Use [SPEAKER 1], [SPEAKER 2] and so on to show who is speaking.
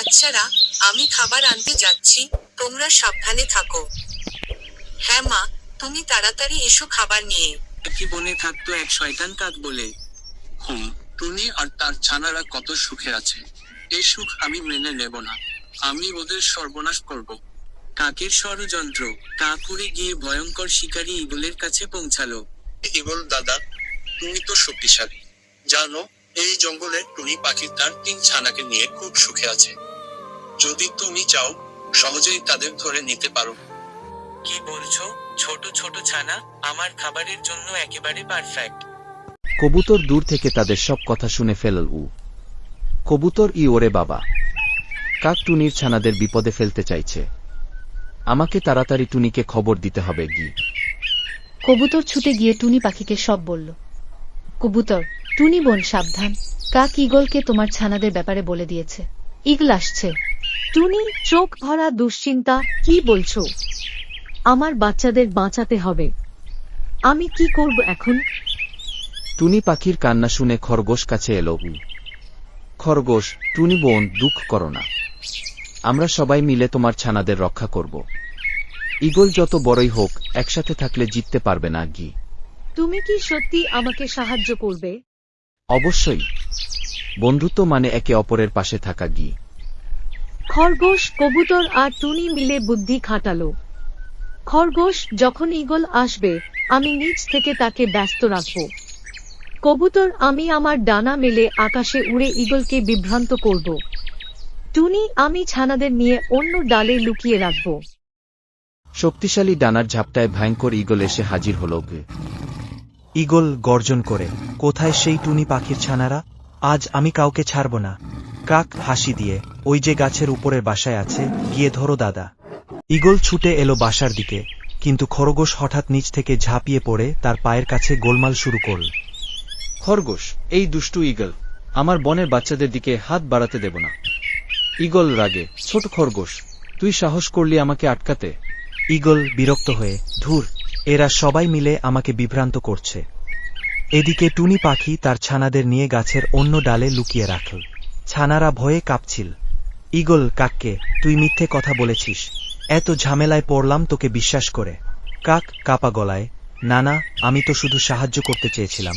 [SPEAKER 1] বাচ্চারা, আমি খাবার আনতে যাচ্ছি, তোমরা সাবধানে থাকো। হ্যাঁ মা, তুমি তাড়াতাড়ি এসো খাবার নিয়ে।
[SPEAKER 2] একই বনে থাকতো এক শয়তান কাক বলে। টুনি আর তার ছানারা কত সুখে আছে। এই সুখ আমি মেনে নেব না। আমি ওদের সর্বনাশ করব। কাকের ষড়যন্ত্র। কাক উড়ে গিয়ে ভয়ঙ্কর শিকারী ঈগলের কাছে পৌঁছালো।
[SPEAKER 3] ঈগল দাদা, তুমি তো শক্তিশালী। জানো, এই জঙ্গলে টুনি পাখি তার 3 ছানাকে নিয়ে খুব সুখে আছে। যদি তুমি চাও, সহজেই তাদের ধরে নিতে পারো।
[SPEAKER 2] কি বলছো? ছোট ছোট ছানা, আমার খাবারের জন্য একেবারে পারফেক্ট।
[SPEAKER 4] কবুতর দূর থেকে তাদের সব কথা শুনে ফেলল। কবুতর ওরে বাবা, কাক টুনির ছানাদের বিপদে ফেলতে চাইছে। আমাকে তাড়াতাড়ি টুনিকে খবর দিতে হবে।
[SPEAKER 5] কবুতর ছুটে গিয়ে টুনি পাখিকে সব বলল। কবুতর, টুনি বোন সাবধান, কাক ঈগলকে তোমার ছানাদের ব্যাপারে বলে দিয়েছে। ঈগল আসছে।
[SPEAKER 6] টুনি চোখ ভরা দুশ্চিন্তা, কি বলছো? আমার বাচ্চাদের বাঁচাতে হবে। আমি কি করব এখন?
[SPEAKER 4] টুনি পাখির কান্না শুনে খরগোশ কাছে এলো। খরগোশ, টুনি বোন, দুঃখ করো না। আমরা সবাই মিলে তোমার ছানাদের রক্ষা করব। ঈগল যত বড়ই হোক, একসাথে থাকলে জিততে পারবে না।
[SPEAKER 6] তুমি কি সত্যি আমাকে সাহায্য করবে?
[SPEAKER 4] অবশ্যই। বন্ধুত্ব মানে একে অপরের পাশে থাকা।
[SPEAKER 6] খরগোশ, কবুতর আর টুনি মিলে বুদ্ধি খাটালো। খরগোশ, যখন ঈগল আসবে, আমি নিচ থেকে তাকে ব্যস্ত রাখব। কবুতর, আমি আমার ডানা মেলে আকাশে উড়ে ঈগলকে বিভ্রান্ত করব। টুনি, আমি ছানাদের নিয়ে অন্য ডালে লুকিয়ে রাখব।
[SPEAKER 4] শক্তিশালী ডানার ঝাপটায় ভয়ঙ্কর ঈগল এসে হাজির হল।
[SPEAKER 7] ঈগল গর্জন করে, কোথায় সেই টুনি পাখির ছানারা? আজ আমি কাউকে ছাড়ব না। কাক হাসি দিয়ে, ওই যে গাছের উপরের বাসায় আছে, গিয়ে ধরো দাদা। ঈগল ছুটে এলো বাসার দিকে, কিন্তু খরগোশ হঠাৎ নিচ থেকে ঝাঁপিয়ে পড়ে তার পায়ের কাছে গোলমাল শুরু করল।
[SPEAKER 4] খরগোশ, এই দুষ্টু ঈগল, আমার বনের বাচ্চাদের দিকে হাত বাড়াতে দেব না। ঈগল রাগে, ছোট খরগোশ, তুই সাহস করলি আমাকে আটকাতে?
[SPEAKER 7] ঈগল বিরক্ত হয়ে, ধুর, এরা সবাই মিলে আমাকে বিভ্রান্ত করছে। এদিকে টুনি পাখি তার ছানাদের নিয়ে গাছের অন্য ডালে লুকিয়ে রাখল। ছানারা ভয়ে কাঁপছিল। ঈগল কাককে, তুই মিথ্যে কথা বলেছিস, এত ঝামেলায় পড়লাম তোকে বিশ্বাস করে। কাক কাপা গলায়, না না, আমি তো শুধু সাহায্য করতে চেয়েছিলাম।